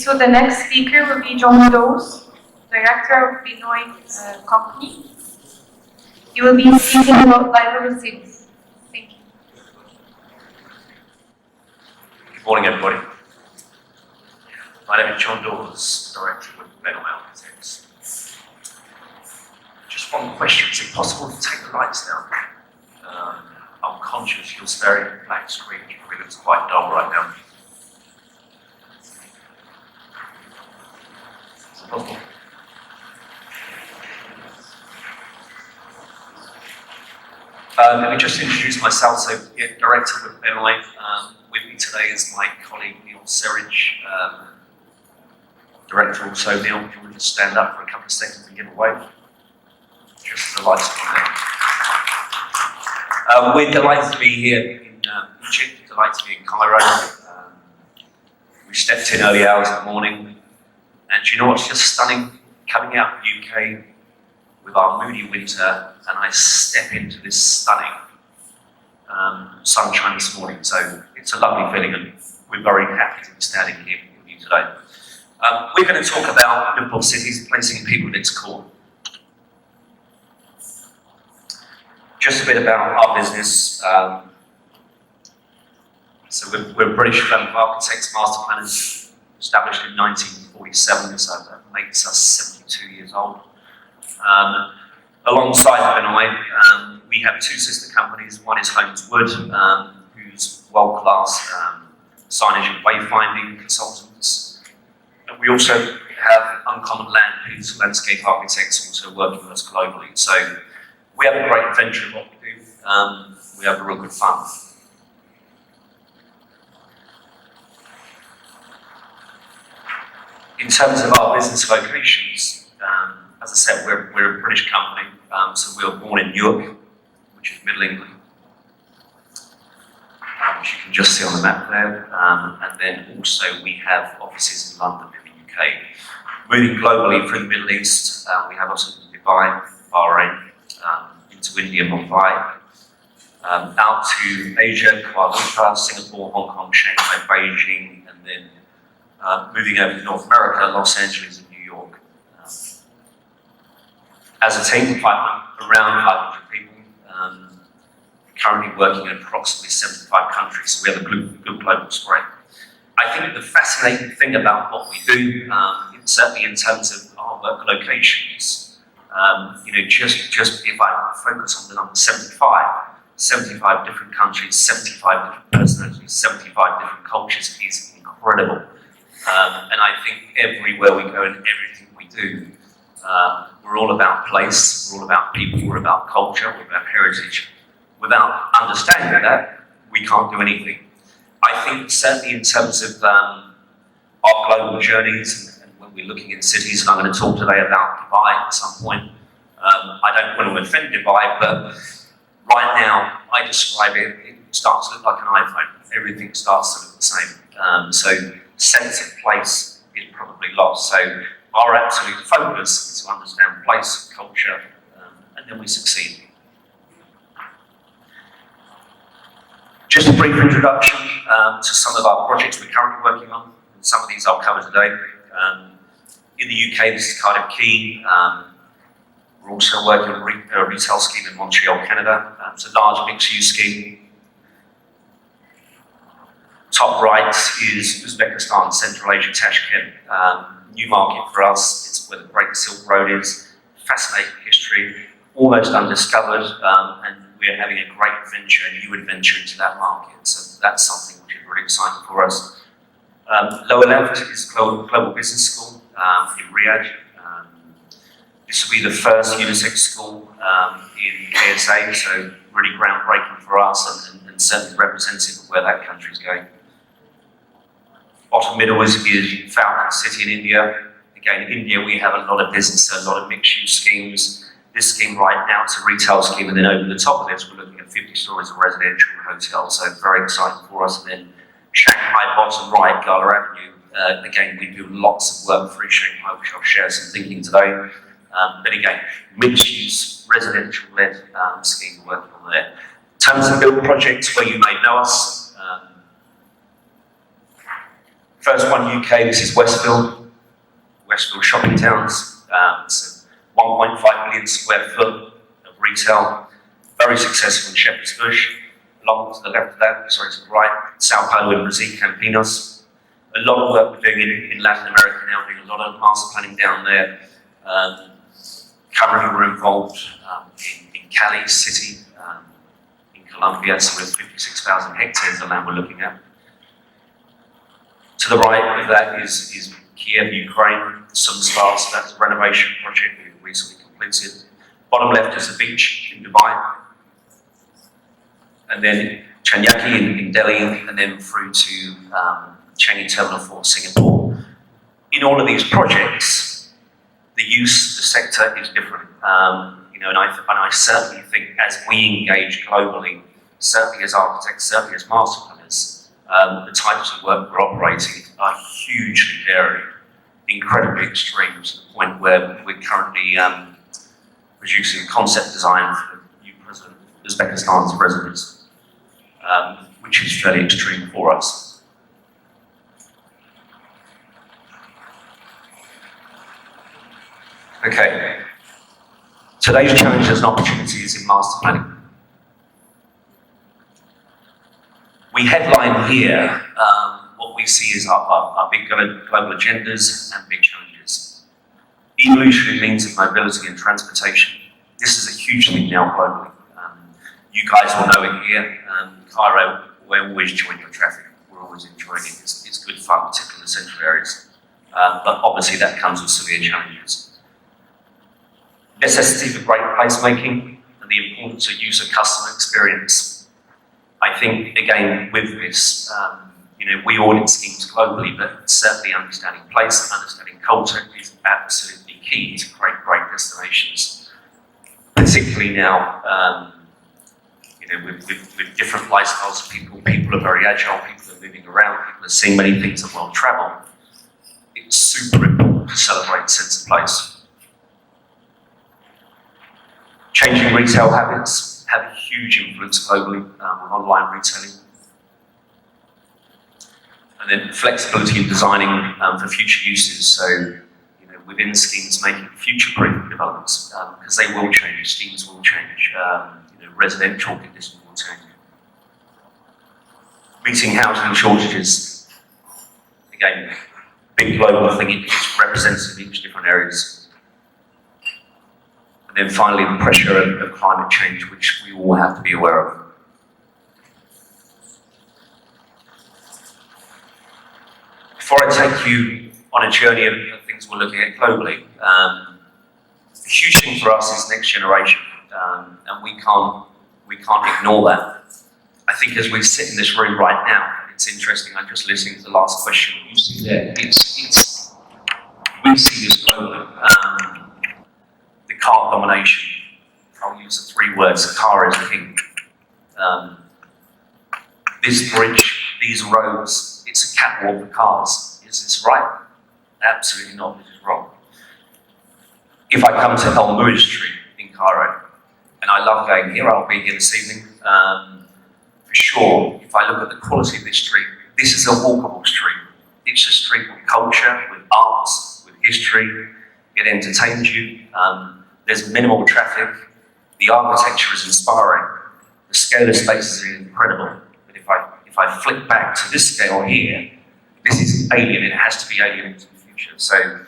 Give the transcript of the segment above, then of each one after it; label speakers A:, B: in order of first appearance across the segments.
A: so the next speaker will be Dawes, Director of Benoit Company. He will be speaking about livable cities. Thank you.
B: Good morning, everybody. My name is Dawes, Director with Benoit Architects. Just one question: is it possible to take the lights down? I'm conscious you're staring at the black screen. It really looks quite dull right now. Is it possible? Let me just introduce myself. So, Director with Benoit. With me today is my colleague Neil Serridge, Director also. Neil, if you want to just stand up for a couple of seconds and give a wave. Just as the lights are on there. We're delighted to be here in Egypt, delighted to be in Cairo. We stepped in early hours of the morning, and you know what's just stunning? Coming out of the UK with our moody winter, and I step into this stunning sunshine this morning. So it's a lovely feeling, and we're very happy to be standing here with you today. We're going to talk about livable cities, placing people at its core. Just a bit about our business. So we're a British firm of architects, master planners, established in 1947, so that makes us 72 years old. Alongside Benoit, we have two sister companies. One is Holmes Wood, who's world-class signage and wayfinding consultants. And we also have Uncommon Land, who's landscape architects also working with us globally. So we have a great adventure in what we do. We have a real good fun. In terms of our business locations, as I said, we're a British company, so we were born in Newark, which is Middle England, which you can just see on the map there. And then also we have offices in London in the UK. Moving globally through the Middle East, we have also Dubai, Bahrain, into India, Mumbai, out to Asia, Kuala Lumpur, Singapore, Hong Kong, Shanghai, Beijing, and then moving over to North America, Los Angeles and New York. As a team, around 500 people, currently working in approximately 75 countries, so we have a good global spread. I think the fascinating thing about what we do, certainly in terms of our work locations, just if I focus on the number 75 different countries, 75 different personalities, 75 different cultures is incredible. And I think everywhere we go and everything we do, we're all about place, we're all about people, we're about culture, we're about heritage. Without understanding that, we can't do anything. I think certainly in terms of our global journeys, and when we're looking in cities, and I'm going to talk today about Dubai at some point. I don't want to offend Dubai, but right now I describe it, it starts to look like an iPhone. Everything starts to look the same. So sense of place is probably lost. So our absolute focus is to understand place, culture, and then we succeed. Just a brief introduction to some of our projects we're currently working on. Some of these I'll cover today. In the UK, this is Cardiff Quay. We're also working on a retail scheme in Montreal, Canada. It's a large mixed-use scheme. Top right is Uzbekistan, Central Asia, Tashkent. New market for us. It's where the Great Silk Road is. Fascinating history, almost undiscovered, and we're having a great venture, a new adventure into that market. So that's something which is really exciting for us. Lower left is Global Business School in Riyadh. This will be the first unisex school in KSA, so really groundbreaking for us and certainly representative of where that country is going. Bottom middle is Falcon City in India. Again, in India we have a lot of business, a lot of mixed-use schemes. This scheme right now is a retail scheme, and then over the top of this we're looking at 50 stories of residential and hotels, so very exciting for us. And then Shanghai, bottom right, Gala Avenue. Again, we do lots of work for Shanghai, which I'll share some thinking today. But again, mixed-use, residential-led scheme we're working on there. In terms of build projects where you may know us, First one UK, this is Westfield Shopping Towns. It's a 1.5 million square foot of retail, very successful in Shepherd's Bush. Along to the left of that, sorry, to the right, Sao Paulo and Brazil, Campinos. A lot of work we're doing in Latin America now, doing a lot of master planning down there. Currently we're involved in Cali City, in Colombia, so we're 56,000 hectares of land we're looking at. To the right of that is Kiev, Ukraine, some starts, that's a renovation project we recently completed. Bottom left is the beach in Dubai. And then Chanyaki in Delhi, and then through to Changi Terminal 4, Singapore. In all of these projects, the sector is different. And I certainly think as we engage globally, certainly as architects, certainly as master planners, the types of work we're operating are hugely varied, incredibly extreme, to the point where we're currently producing concept design for the new president, Uzbekistan's president, which is fairly extreme for us. Okay. Today's challenges and opportunities in master planning. We headline here what we see as our big global agendas and big challenges. Evolutionary means of mobility and transportation. This is a huge thing now globally. You guys will know it here. Cairo, we're always joining the traffic. We're always enjoying it. It's good fun, particularly in the central areas. But obviously that comes with severe challenges. Necessity for great placemaking and the importance of user customer experience. I think, again, with this, we audit schemes globally, but certainly understanding place, understanding culture is absolutely key to create great destinations. Particularly now, with different lifestyles, people are very agile, people are moving around, people are seeing many things and well travel. It's super important to celebrate sense of place. Changing retail habits have a huge influence globally with online retailing. And then flexibility in designing for future uses. So, within schemes, making future-proof developments because they will change. Schemes will change. Residential conditions will change. Meeting housing shortages. Again, big global thing. It's representative in each different areas. And then finally, the pressure of climate change, which we all have to be aware of. Before I take you on a journey of things we're looking at globally, the huge thing for us is next generation, and we can't ignore that. I think as we sit in this room right now, it's interesting. I'm just listening to the last question you see there. We see this globally. The car domination. I'll use the 3 words. The car is king. This bridge, these roads, it's a catwalk for cars. Is this right? Absolutely not. This is wrong. If I come to El Murid Street in Cairo, and I love going here, I'll be here this evening. For sure, if I look at the quality of this street, this is a walkable street. It's a street with culture, with arts, with history. It entertains you. There's minimal traffic. The architecture is inspiring. The scale of spaces is incredible. But if I flick back to this scale here, this is alien. It has to be alien into the future. So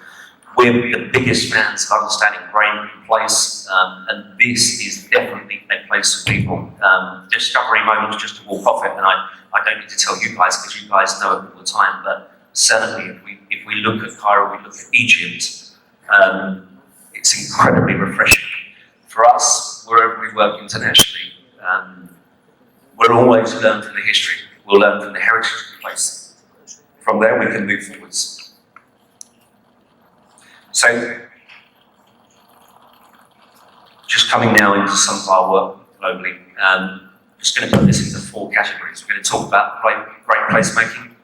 B: we're the biggest fans of understanding brain and place, and this is definitely a place for people. Discovery moments just to walk off it, and I don't need to tell you guys because you guys know it all the time. But certainly, if we look at Cairo, we look at Egypt. It's incredibly refreshing. For us, wherever we work internationally, we'll always learn from the history. We'll learn from the heritage of the place. From there, we can move forwards. So, just coming now into some of our work globally, I'm just going to put this into 4 categories. We're going to talk about great placemaking,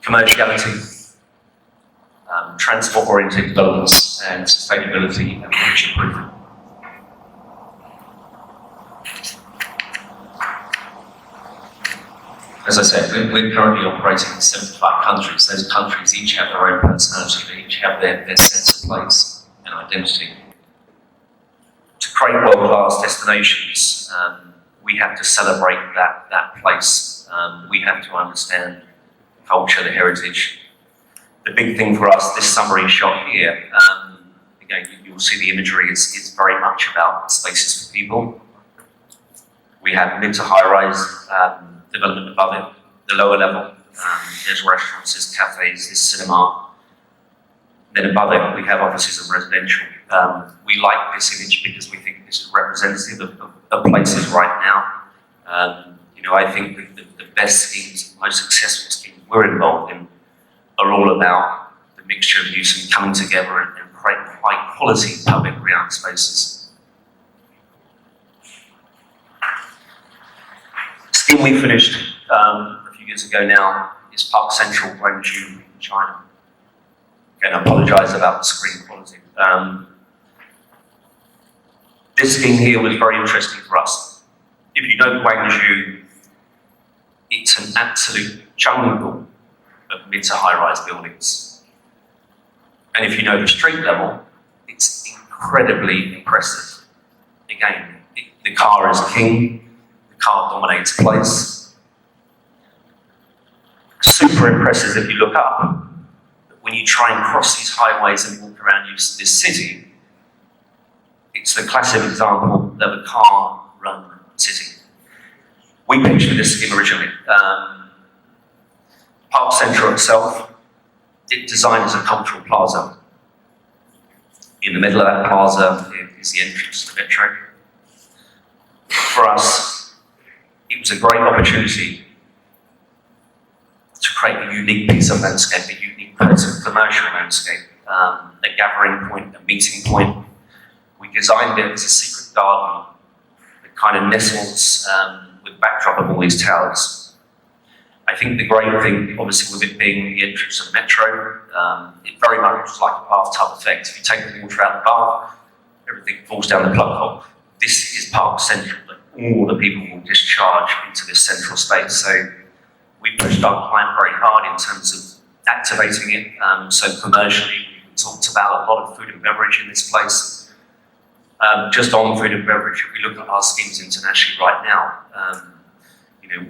B: commerciality, transport-oriented developments, and sustainability and future-proofing. As I said, we're currently operating in 75 countries. Those countries each have their own personality, they each have their sense of place and identity. To create world-class destinations, we have to celebrate that place. We have to understand the culture, the heritage. The big thing for us, this summary shot here, again, you'll see the imagery, it's very much about spaces for people. We have mid to high-rise development above it, the lower level. There's restaurants, there's cafes, there's cinema. Then above it, we have offices and residential. We like this image because we think this is representative of places right now. I think the best schemes, the most successful schemes we're involved in are all about the mixture of use and coming together and create high quality public realm spaces. The scheme we finished a few years ago now is Park Central, Guangzhou in China. Again, I apologise about the screen quality. This scheme here was very interesting for us. If you know Guangzhou, it's an absolute jungle of mid to high-rise buildings. And if you know the street level, it's incredibly impressive. Again, the car is king, the car dominates place. Super impressive if you look up. But when you try and cross these highways and walk around this city, it's the classic example of a car-run city. We pictured this scheme originally. Park Central itself, it's designed as a cultural plaza. In the middle of that plaza is the entrance to the metro. For us, it was a great opportunity to create a unique piece of landscape, a unique piece of commercial landscape, a gathering point, a meeting point. We designed it as a secret garden that kind of nestles with the backdrop of all these towers. I think the great thing, obviously, with it being the entrance of the metro, it very much was like a bathtub effect. If you take the water out of the bath, everything falls down the plug hole. This is Park Central, but all the people will discharge into this central space. So we pushed our client very hard in terms of activating it. So commercially, we talked about a lot of food and beverage in this place. Just on food and beverage, if we look at our schemes internationally right now,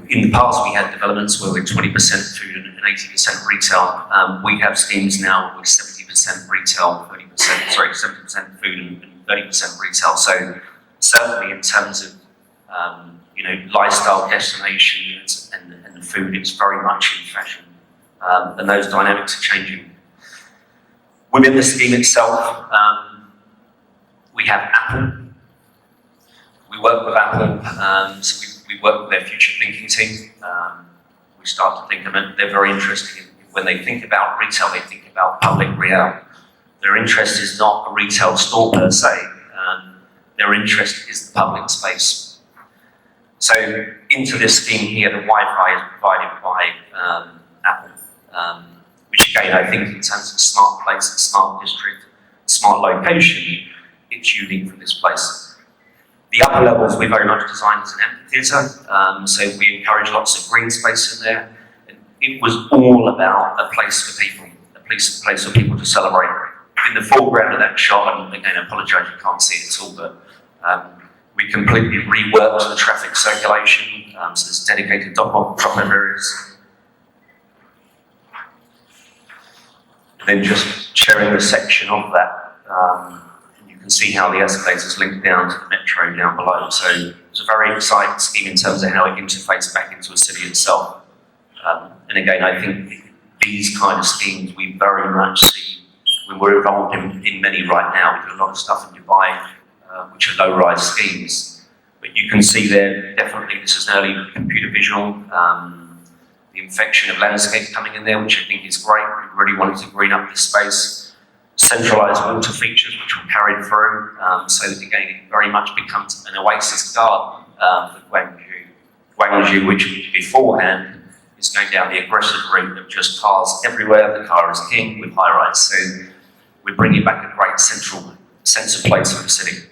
B: in the past we had developments where we're 20% food and 80% retail. We have schemes now with 70% retail, 70% food and 30% retail. So certainly in terms of lifestyle destinations and food, it's very much in fashion, and those dynamics are changing. Within the scheme itself, we have Apple. We work with Apple, so we work with their future thinking team. We start to think of it. They're very interested when they think about retail, they think about public realm. Their interest is not a retail store per se. Their interest is the public space. So into this scheme here, the Wi-Fi is provided by Apple, which again, I think in terms of smart place, smart district, smart location, it's unique for this place. The upper levels we very much designed as an amphitheatre, so we encourage lots of green space in there. And it was all about a place for people, a place for people to celebrate. In the foreground of that shot, and again, I apologise you can't see it at all, but we completely reworked the traffic circulation, so there's dedicated drop-off areas. And then just sharing a section of that. You can see how the escalators link down to the metro down below. So it's a very exciting scheme in terms of how it interfaces back into a city itself. And again, I think these kind of schemes we very much see when we're involved in many right now. We do a lot of stuff in Dubai, which are low-rise schemes. But you can see there, definitely this is an early computer visual, the infection of landscape coming in there, which I think is great. We really wanted to green up this space. Centralised water features which were carried through, so that again it very much becomes an oasis garden for Guangzhou. Guangzhou, which beforehand is going down the aggressive route of just cars everywhere, the car is king with high-rise. So we're bringing back a great central sense of place for the city.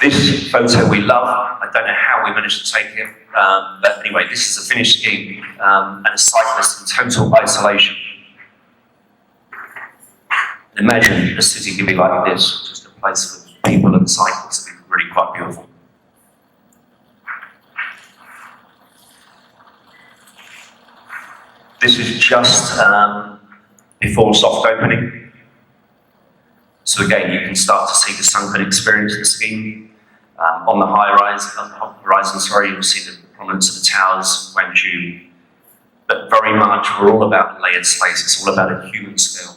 B: This photo we love. I don't know how we managed to take it, but anyway, this is a finished scheme and a cyclist in total isolation. Imagine a city could be like this, just a place for people and cycles. It'd be really quite beautiful. This is just before soft opening. So again, you can start to see the sunken experience of the scheme. On the horizon, you'll see the prominence of the towers, Guangzhou. But very much, we're all about layered space. It's all about a human scale.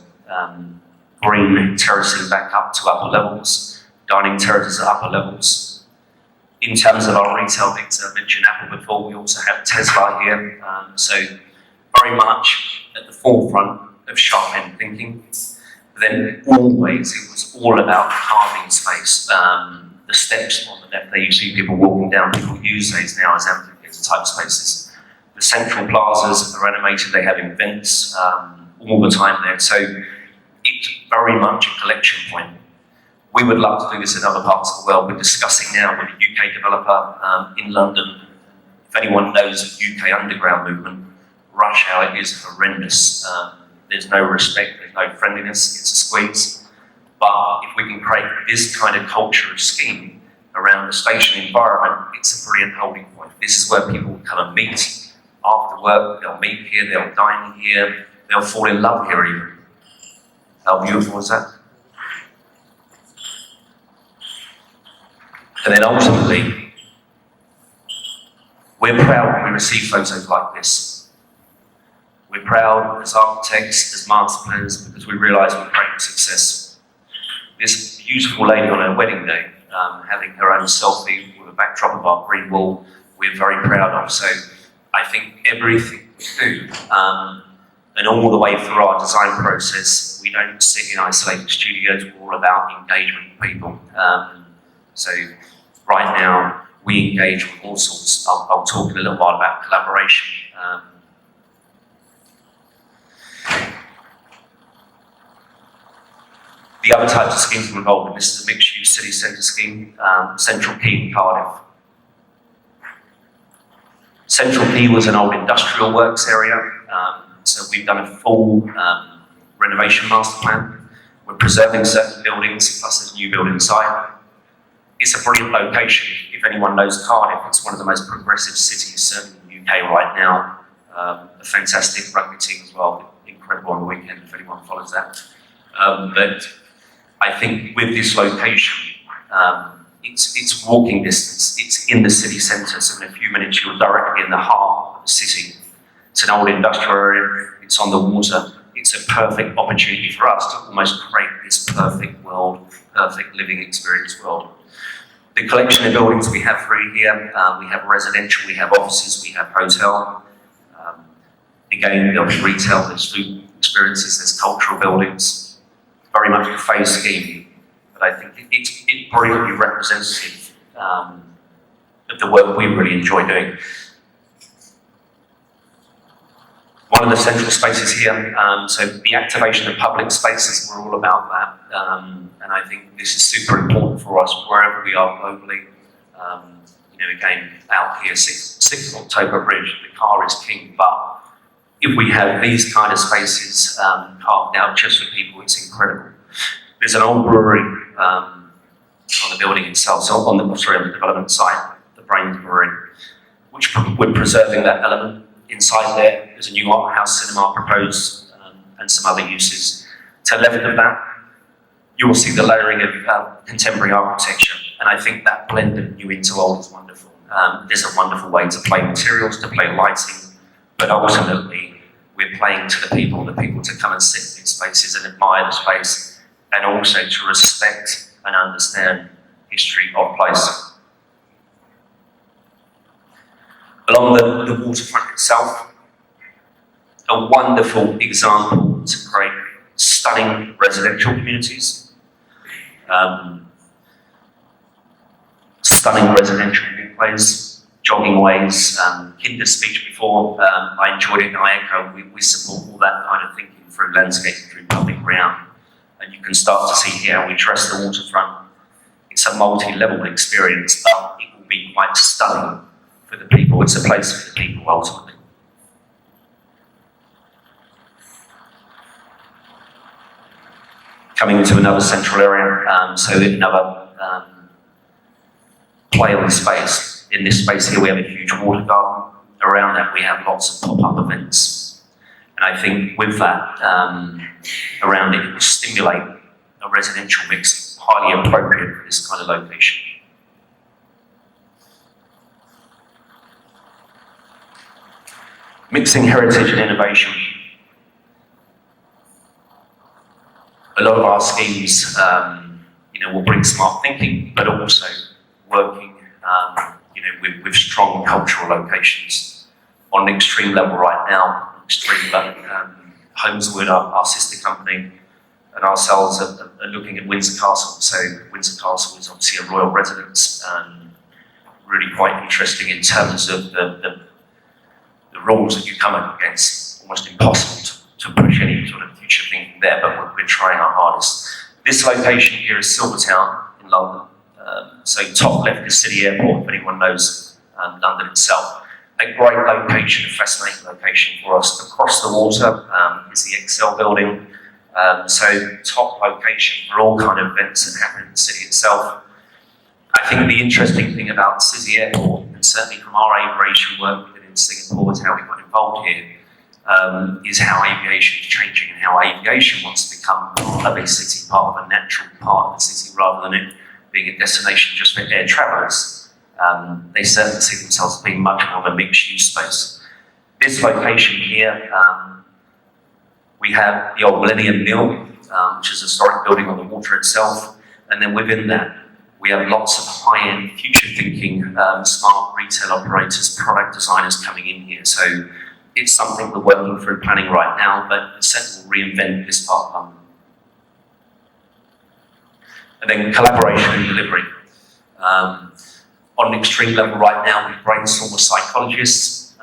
B: Green terracing back up to upper levels, dining terraces at upper levels. In terms of our retail, Victor mentioned Apple before, we also have Tesla here. So very much at the forefront of sharp-end thinking. But then always, it was all about carving space. The steps on the left there, you see people walking down, people use these now as amphitheatre type spaces. The central plazas are animated, they have events all the time there. So it's very much a collection point. We would love to do this in other parts of the world. We're discussing now with a UK developer in London. If anyone knows the UK underground movement, rush hour is horrendous. There's no respect, there's no friendliness, it's a squeeze. But if we can create this kind of culture of scheme around the station environment, it's a brilliant holding point. This is where people come and meet after work, they'll meet here, they'll dine here, they'll fall in love here even. How beautiful is that? And then ultimately, we're proud when we receive photos like this. We're proud as architects, as master planners, because we realise we're creating success. This beautiful lady on her wedding day, having her own selfie with a backdrop of our green wall, we're very proud of. So I think everything we do, and all the way through our design process, we don't sit in isolated studios, we're all about engagement with people. So right now, we engage with all sorts. I'll talk in a little while about collaboration. The other types of schemes we're involved in, this is a mixed-use city centre scheme, Central Quay in Cardiff. Central Quay was an old industrial works area, so we've done a full renovation master plan. We're preserving certain buildings, plus there's a new building site. It's a brilliant location. If anyone knows Cardiff, it's one of the most progressive cities, certainly in the UK right now. A fantastic rugby team as well, incredible on the weekend if anyone follows that. But I think with this location, it's walking distance, it's in the city centre, so in a few minutes you're directly in the heart of the city. It's an old industrial area, it's on the water, it's a perfect opportunity for us to almost create this perfect world, perfect living experience world. The collection of buildings we have through here, we have residential, we have offices, we have hotel. Again, there'll be retail, there's food experiences, there's cultural buildings. Very much a phase scheme, but I think it's brilliantly representative of the work we really enjoy doing. One of the central spaces here, so the activation of public spaces, we're all about that, and I think this is super important for us wherever we are globally. Again, out here, 6th of October Bridge, the car is king, but if we have these kind of spaces carved out just for people, it's incredible. There's an old brewery on the building itself, so on the development site, the Brains Brewery, which we're preserving that element. Inside there's a new art house cinema proposed and some other uses. To the left of that, you will see the layering of contemporary architecture, and I think that blend of new into old is wonderful. There's a wonderful way to play materials, to play lighting, but ultimately, we're playing to the people to come and sit in these spaces and admire the space, and also to respect and understand history of place. Along the waterfront itself, a wonderful example to create stunning residential communities, stunning residential walkways, jogging ways, Kinder's speech before, I enjoyed it, and I echo, we support all that kind of thinking through landscaping, through public realm. And you can start to see here how we dress the waterfront. It's a a multi-level experience, but it will be quite stunning for the people. It's a place for the people, ultimately. Coming into another central area, so another play on space. In this space here, we have a huge water garden. Around that, we have lots of pop-up events. And I think with that, around it will stimulate a residential mix, highly appropriate for this kind of location. Mixing heritage and innovation. A lot of our schemes, will bring smart thinking, but also working, with strong cultural locations. On an extreme level right now, Homeswood, our sister company, and ourselves are looking at Windsor Castle. So Windsor Castle is obviously a royal residence, really quite interesting in terms of the rules that you come up against. Almost impossible to push any sort of future thinking there, but we're trying our hardest. This location here is Silvertown in London. So top left is City Airport, if anyone knows London itself. A great location, a fascinating location for us. Across the water is the Excel building. So top location for all kind of events that happen in the city itself. I think the interesting thing about City Airport, and certainly from our aviation work we did in Singapore, is how we got involved here, is how aviation is changing and how aviation wants to become part of a city, part of a natural part of the city, rather than it being a destination just for air travellers. They certainly see themselves as being much more of a mixed-use space. This location here, we have the old Millennium Mill, which is a historic building on the water itself, and then within that, we have lots of high-end, future-thinking, smart retail operators, product designers coming in here. So it's something we're working through planning right now, but certainly will reinvent this part of London. And then collaboration and delivery. On an extreme level right now, we brainstorm with psychologists.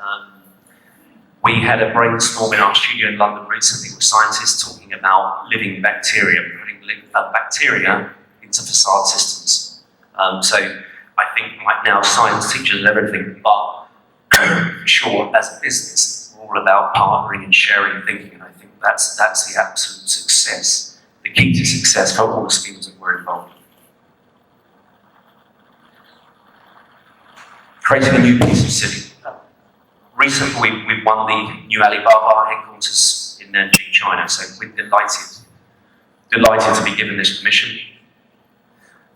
B: We had a brainstorm in our studio in London recently with scientists talking about living bacteria, putting bacteria into facade systems. So I think right now science teaches everything, but for sure as a business, we're all about partnering and sharing thinking, and I think that's the absolute success, the key to success for all the schemes that we're involved in. Creating a new piece of city. Recently, we won the new Alibaba headquarters in Nanjing, China, so we're delighted to be given this permission,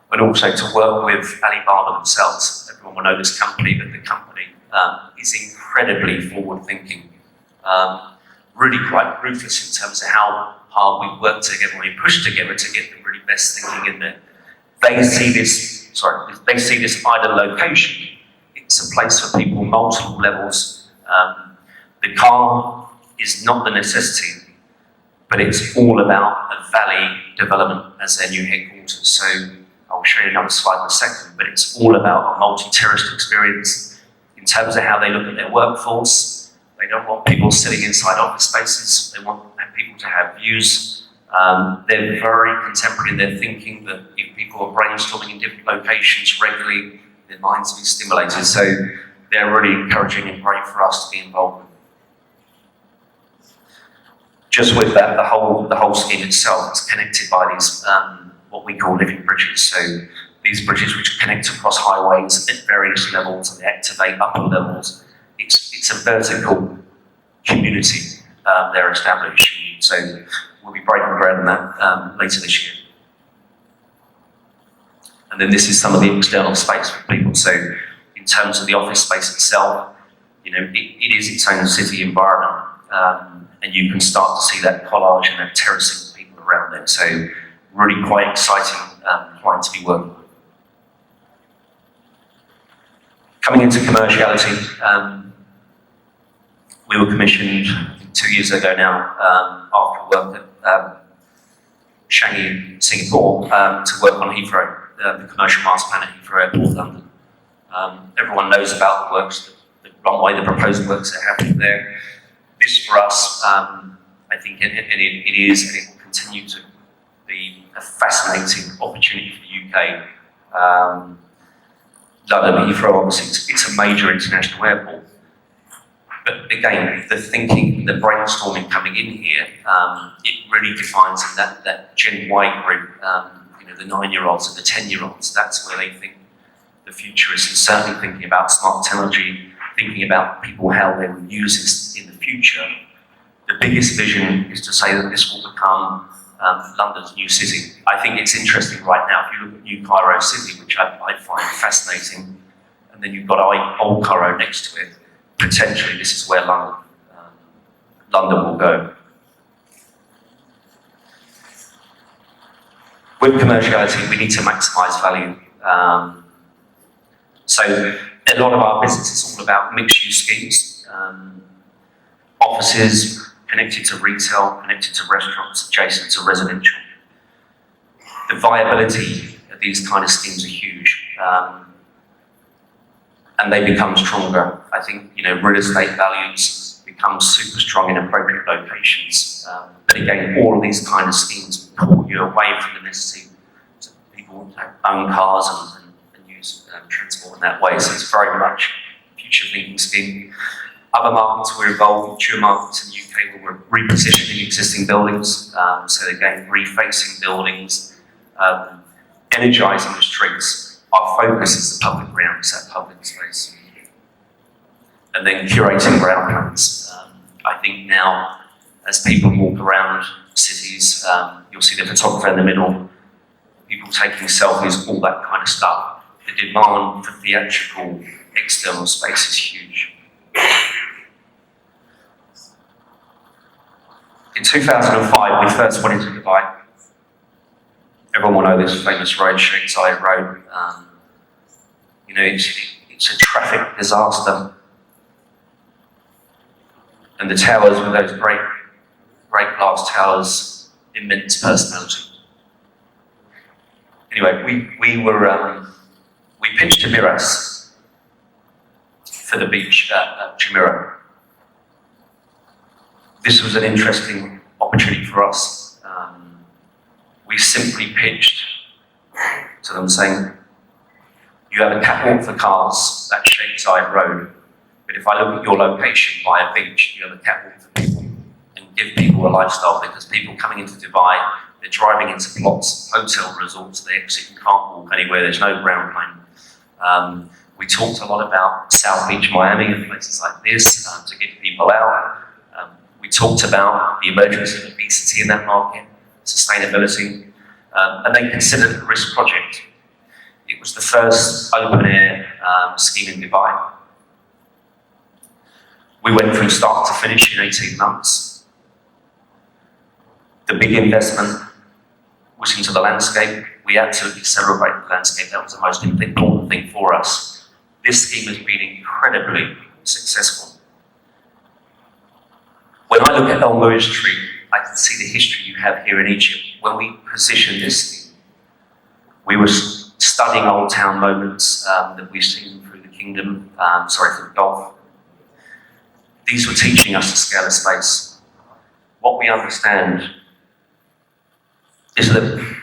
B: but also to work with Alibaba themselves. Everyone will know this company, but the company is incredibly forward-thinking, really quite ruthless in terms of how hard we work together, we push together to get the really best thinking in there. They see this idle location. It's a place for people, multiple levels. The car is not the necessity, but it's all about a valley development as their new headquarters. So I'll show you another slide in a second, but it's all about a multi-terraced experience in terms of how they look at their workforce. They don't want people sitting inside office spaces. They want people to have views. They're very contemporary in their thinking, that if people are brainstorming in different locations regularly, their minds will be stimulated. So they're really encouraging and great for us to be involved with. Just with that, the whole scheme itself is connected by these what we call living bridges. So these bridges which connect across highways at various levels and they activate upper levels. It's a vertical community they're establishing. So we'll be breaking ground on that later this year. And then this is some of the external space for people. So in terms of the office space itself, it is its own city environment. And you can start to see that collage and that terracing of people around there. So really quite exciting client to be working with. Coming into commerciality, we were commissioned 2 years ago now, after work at Changi, Singapore, to work on Heathrow, the commercial master plan at Heathrow Airport, London. Everyone knows about the works, the runway, the proposed works that are happening there. This for us, I think it is, and it will continue to be a fascinating opportunity for the UK. London Heathrow, obviously, it's a major international airport. But again, the thinking, the brainstorming coming in here, it really defines that Gen Y group, the 9-year-olds and the 10-year-olds. That's where they think the future is, and certainly thinking about smart technology, thinking about people, how they will use this in the future. The biggest vision is to say that this will become London's new city. I think it's interesting right now, if you look at New Cairo City, which I find fascinating, and then you've got Old Cairo next to it, potentially this is where London will go. With commerciality, we need to maximise value. So a lot of our business is all about mixed-use schemes, offices connected to retail, connected to restaurants, adjacent to residential. The viability of these kind of schemes are huge, and they become stronger. I think real estate values become super strong in appropriate locations. But again, all of these kind of schemes pull you away from the necessity to people own cars and use transport in that way. So it's very much a future-thinking scheme. Other markets we're involved, mature markets in the UK, where we're repositioning existing buildings. So again, refacing buildings, energising the streets. Our focus is the public grounds, that public space. And then curating ground plans. I think now, as people walk around cities, you'll see the photographer in the middle, people taking selfies, all that kind of stuff. The demand for theatrical external space is huge. In 2005, we first went into Dubai. Everyone will know this famous road, Sheikh Zayed Road. It's a traffic disaster. And the towers with those great glass towers, immense personality. Anyway, we pitched to Miras for the beach at Jumeirah. This was an interesting opportunity for us. We simply pitched to them saying, you have a catwalk for cars, that's Sheikh Zayed Road, but if I look at your location by a beach, you have a catwalk for people, and give people a lifestyle, because people coming into Dubai, they're driving into plots, hotel resorts, they exit and can't walk anywhere, there's no ground plane. We talked a lot about South Beach, Miami, and places like this to get people out. We talked about the emergence of obesity in that market, sustainability, and they considered it a risk project. It was the first open-air scheme in Dubai. We went from start to finish in 18 months. The big investment was into the landscape. We absolutely celebrate the landscape. That was the most important thing for us. This scheme has been incredibly successful. When I look at El Muiz Street, I can see the history you have here in Egypt. When we positioned this scheme, we were studying old town moments that we've seen through the kingdom, through the Gulf. These were teaching us to scale a space. What we understand is that,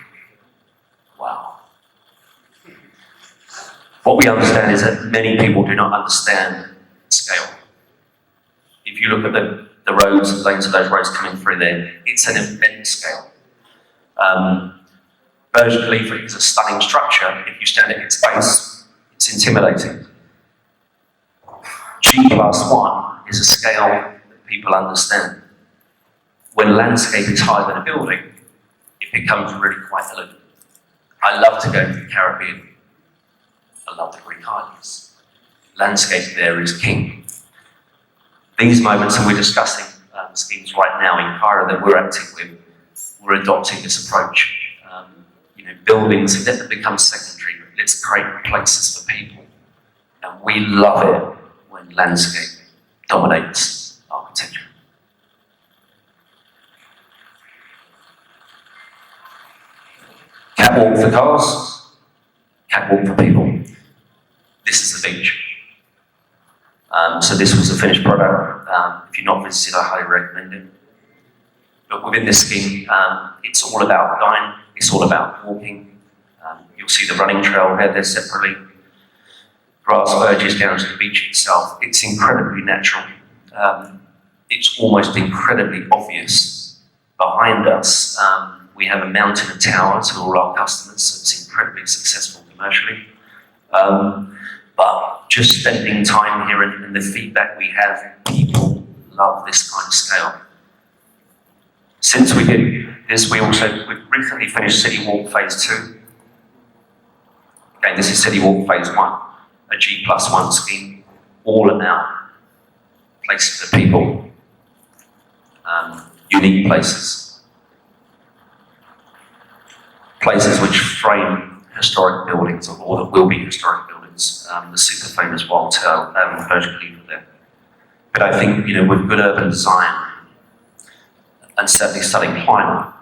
B: what we understand is that many people do not understand scale. If you look at the roads, the lanes of those roads coming through there, it's an immense scale. Burj Khalifa is a stunning structure. If you stand at its base, it's intimidating. G+1 is a scale that people understand. When landscape is higher than a building, it becomes really quite elegant. I love to go to the Caribbean. I love the Greek Islands. Landscape there is king. These moments, and we're discussing schemes right now in Cairo that we're acting with, we're adopting this approach. Buildings, let them become secondary, but let's create places for people. And we love it when landscape dominates architecture. Catwalk for cars, catwalk for people. This is the beach. So this was the finished product. If you're not visited, I highly recommend it. But within this scheme, it's all about dine, it's all about walking. You'll see the running trail there separately. Grass verges down to the beach itself. It's incredibly natural. It's almost incredibly obvious. Behind us, we have a mountain of towers for all our customers, so it's incredibly successful commercially. But just spending time here and the feedback we have, people love this kind of scale. Since we did this, we've recently finished City Walk Phase 2. Again, this is City Walk Phase 1, a G+1 scheme, all about places for people, unique places. Places which frame historic buildings, or that will be historic buildings. The super famous Wild Tale, Burj Khalifa there. But I think, with good urban design, and certainly studying climate,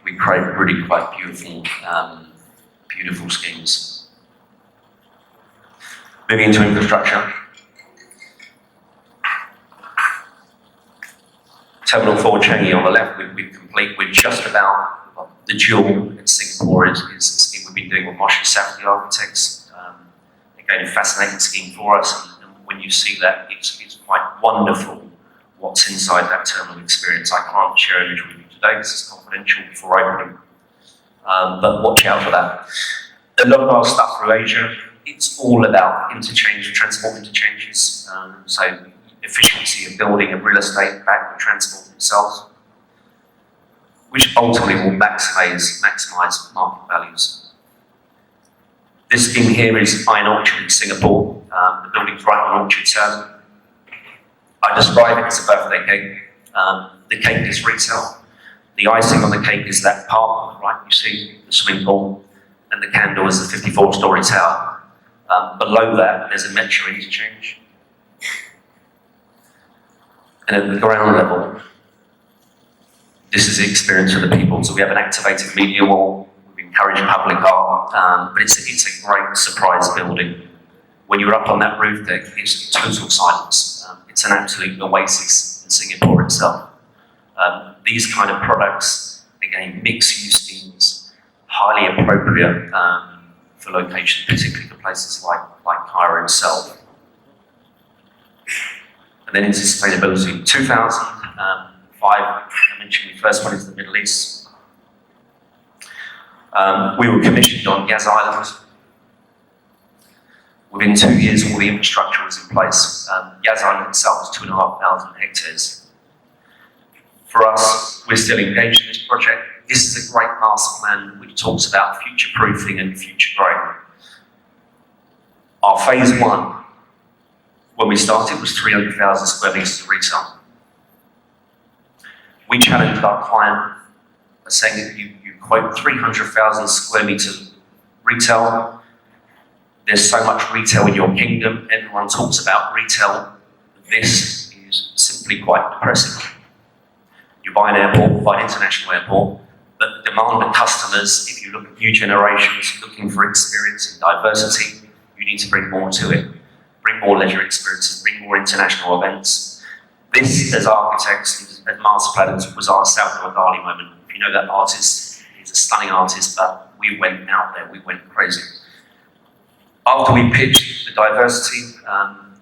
B: we create really quite beautiful schemes. Moving into infrastructure. Terminal 4 Changi on the left, we're complete. We're just about, the Jewel in Singapore is a scheme we've been doing with Moshe Safdie Architects. Again, a fascinating scheme for us, and when you see that, it's quite wonderful what's inside that terminal experience. I can't share an image with you today, this is confidential before opening. But watch out for that. A lot of our stuff through Asia, it's all about interchange, transport interchanges. So efficiency of building and real estate back with transport themselves, which ultimately will maximize market values. This scheme here is Iron Orchard in Singapore. The building's right on Orchard Turn. I describe it as a birthday cake. The cake is retail. The icing on the cake is that part on the right, you see the swimming pool, and the candle is the 54-story tower. Below that, there's a metro interchange. And at the ground level, this is the experience for the people. So we have an activated media wall. We encourage public art, but it's a great surprise building. When you're up on that roof deck, it's total silence. It's an absolute oasis in Singapore itself. These kind of products, again, mixed-use schemes, highly appropriate for locations, particularly for places like Cairo itself. And then into sustainability. 2005, I mentioned the first one is the Middle East. We were commissioned on Yas Island. Within 2 years, all the infrastructure was in place. Yas Island itself is 2,500 hectares. For us, we're still engaged in this project. This is a great master plan which talks about future-proofing and future growth. Our phase 1, when we started, was 300,000 square metres of retail. We challenged our client by saying that you quote 300,000 square metres retail. There's so much retail in your kingdom. Everyone talks about retail. This is simply quite depressing. You buy an airport, buy an international airport, but the demand of customers, if you look at new generations looking for experience and diversity, you need to bring more to it. Bring more leisure experiences, bring more international events. This, as architects, as master planners, was our Salvador Dali moment. If you know that artist, he's a stunning artist, but we went out there, we went crazy. After we pitched the diversity,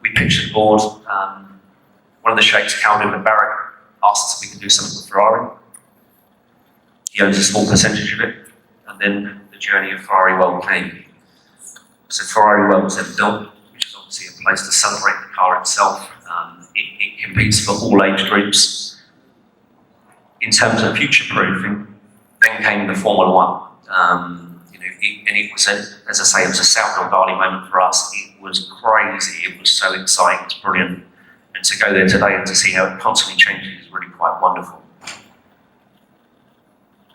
B: we pitched the board. One of the sheikhs, Calvin Mubarak, asked us if we could do something with Ferrari. He owns a small percentage of it, and then the journey of Ferrari World came. So Ferrari World was then built, which is obviously a place to celebrate the car itself. It competes for all age groups. In terms of future-proofing, then came the Formula One. And it was, as I say, it was a Salvador Dali moment for us. It was crazy, it was so exciting, it's brilliant. And to go there today and to see how it constantly changes is really quite wonderful.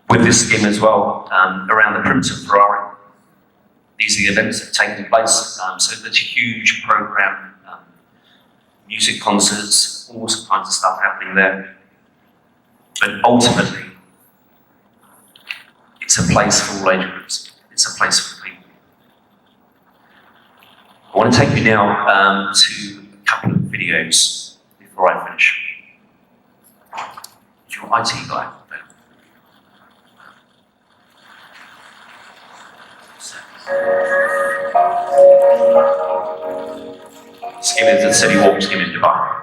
B: With this scheme as well, around the perimeter of Ferrari, these are the events that are taking place. So there's a huge program, music concerts, all kinds of stuff happening there. But ultimately, it's a place for all age groups. It's a place for people. I want to take you now to a couple of videos before I finish. Is your IT guy available? Scheme is the City Walk scheme in Dubai.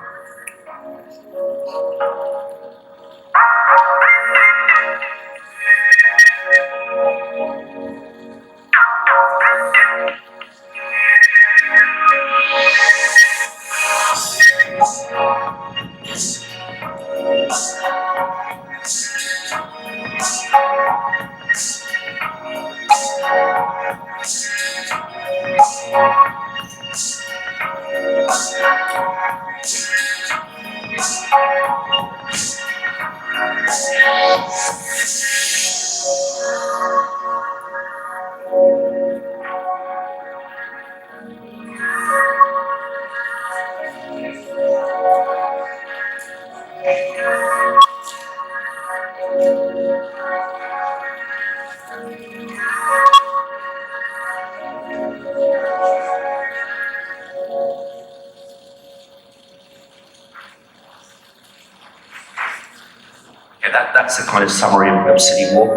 B: That's a kind of summary of City Walk.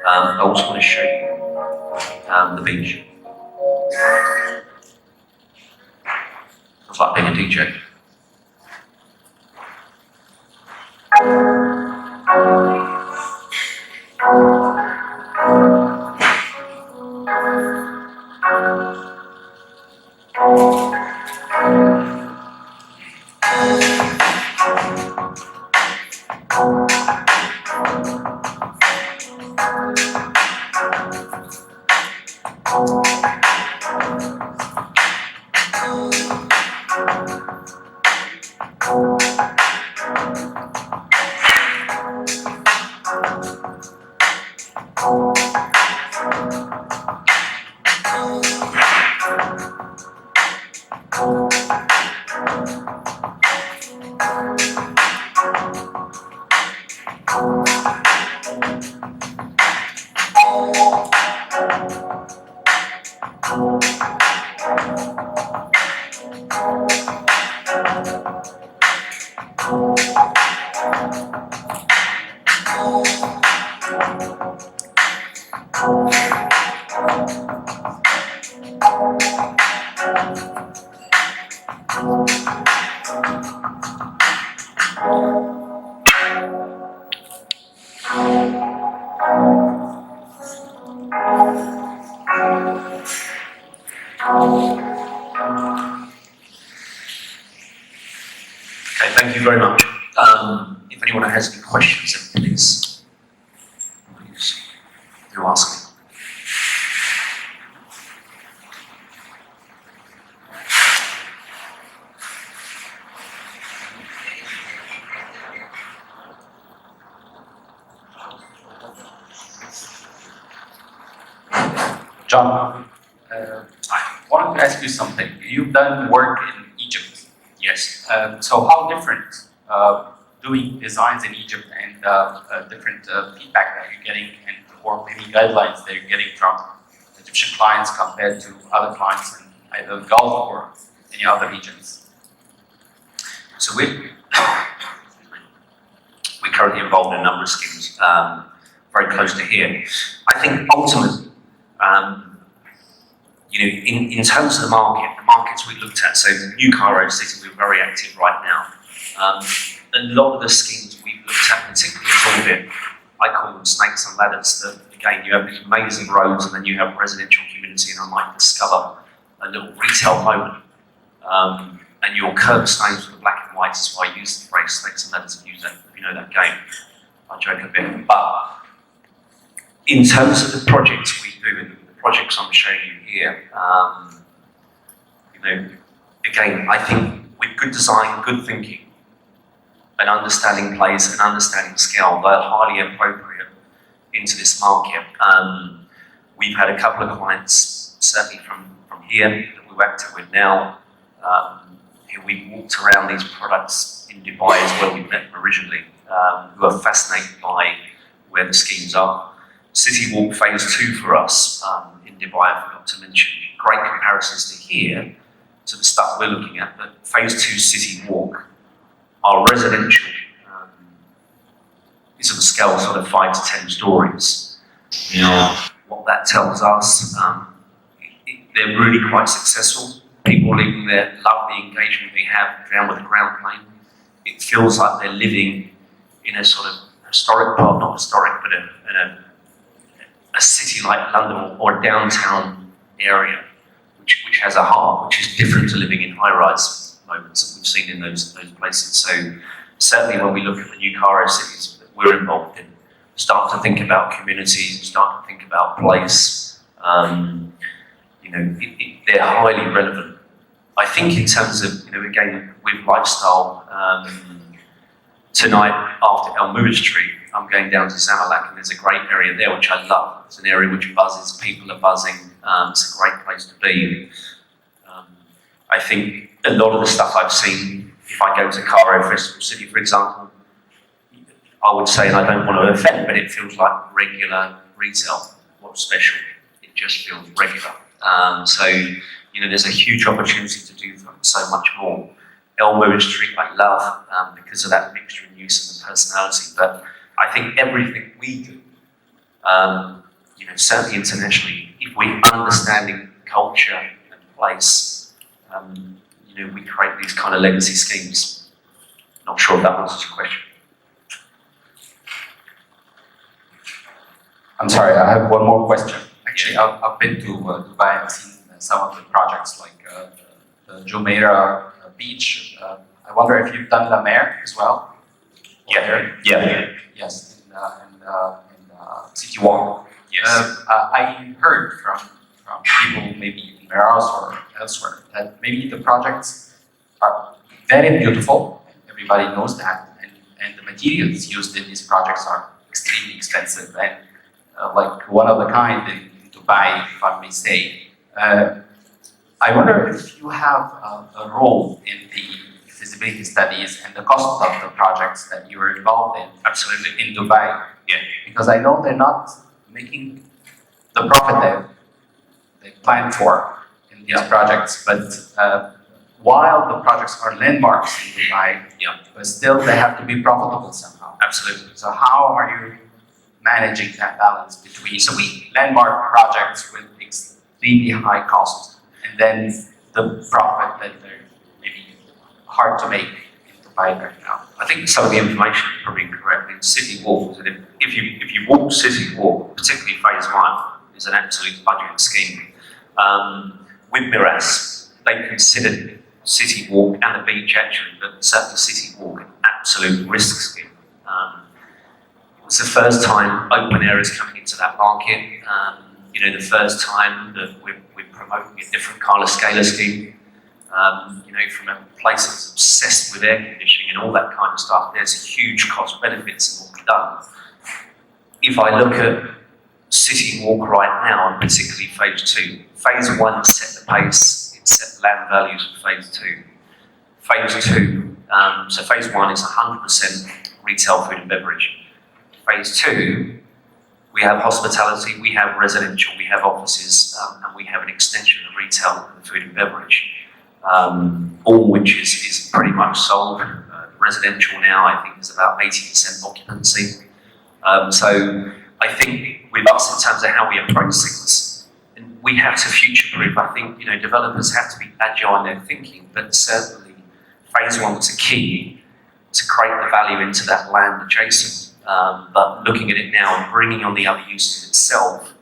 B: I also want to show you the beach. It's like being a DJ. Okay, thank you very much. If anyone has any questions, then please do ask me.
C: John, I wanted to ask you something. You've done work in Egypt.
B: Yes.
C: So how different doing designs in Egypt and different feedback that you're getting and or maybe guidelines that you're getting from Egyptian clients compared to other clients in either Gulf or any other regions?
B: So we're currently involved in a number of schemes very close to here. I think ultimately, in terms of the markets we looked at, so New Cairo City, we're very active right now. A lot of the schemes we've looked at, particularly in Orbit, I call them snakes and ladders. That again, you have these amazing roads, and then you have residential community, and I might discover a little retail moment. And your curbstones were black and white, is why I use the phrase snakes and ladders, and use that, if you know that game. I joke a bit, but in terms of the projects we do, and the projects I'm showing you here, again, I think with good design, good thinking, and understanding place and understanding scale, they're highly appropriate into this market. We've had a couple of clients, certainly from here, that we're active with now. We walked around these products in Dubai as well. We met them originally, who are fascinated by where the schemes are. City Walk Phase 2 for us in Dubai, I forgot to mention, great comparisons to here, to the stuff we're looking at, but Phase 2 City Walk, our residential is of a scale of sort of 5 to 10 stories. What that tells us, they're really quite successful. People living there love the engagement they have down with the ground plane. It feels like they're living in a sort of historic, well, not historic, but in a city like London or a downtown area, which has a heart, which is different to living in high-rise moments that we've seen in those places. So certainly when we look at the new Cairo cities that we're involved in, start to think about communities, start to think about place, they're highly relevant. I think in terms of, again, with lifestyle, tonight after El Mouid Street, I'm going down to Zamalek, and there's a great area there which I love. It's an area which buzzes, people are buzzing, it's a great place to be. I think a lot of the stuff I've seen, if I go to Cairo Festival City, for example, I would say, and I don't want to offend, but it feels like regular retail. What's special? It just feels regular. There's a huge opportunity to do so much more. El Mouid Street I love because of that mixture and use and the personality, but I think everything we do, certainly internationally, if we're understanding culture and place, we create these kind of legacy schemes. Not sure if that answers your question.
C: I'm sorry, I have one more question. Actually, I've been to Dubai and seen some of the projects like the Jumeirah beach. I wonder if you've done La Mer as well?
B: Yeah.
C: Yes, in City Walk.
B: Yes.
C: I heard from people maybe in Meraz or elsewhere that maybe the projects are very beautiful, everybody knows that, and the materials used in these projects are extremely expensive and like one of a kind in Dubai, if I may say. I wonder if you have a role in the feasibility studies and the cost of the projects that you are involved in.
B: Absolutely.
C: In Dubai.
B: Yeah.
C: Because I know they're not making the profit they plan for in these projects, but while the projects are landmarks in Dubai, but still they have to be profitable somehow.
B: Absolutely.
C: So how are you managing that balance between landmark projects with extremely high cost and then the profit that they're maybe hard to make in Dubai right now?
B: I think some of the information is probably incorrect. In City Walk, if you walk City Walk, particularly phase 1, is an absolute budget scheme. With Miraz, they considered City Walk and the beach actually, but certainly City Walk an absolute risk scheme. It's the first time open air is coming into that market. The first time that we're promoting a different kind of scalar scheme. From a place that's obsessed with air conditioning and all that kind of stuff, there's huge cost benefits in what we've done. If I look at City Walk right now, and particularly phase 2, phase 1 set the pace, it set land values for phase 2. Phase 2, so phase 1 is 100% retail food and beverage. Phase 2, we have hospitality, we have residential, we have offices, and we have an extension of retail and food and beverage. All which is pretty much sold. Residential now, I think, is about 80% occupancy. So I think with us, in terms of how we approach things, we have to future-proof. I think developers have to be agile in their thinking, but certainly phase 1 was a key to create the value into that land adjacent. But looking at it now and bringing on the other uses itself,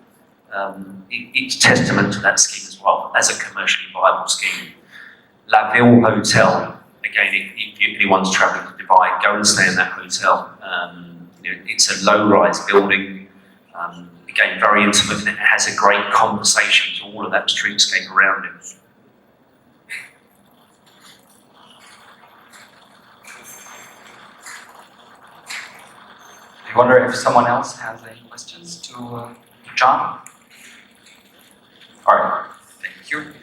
B: it's testament to that scheme as well as a commercially viable scheme. La Ville Hotel, again, if anyone's travelling to Dubai, go and stay in that hotel. It's a low-rise building, again, very intimate, and it has a great conversation to all of that streetscape around it.
C: I wonder if someone else has any questions to John? All right, thank you.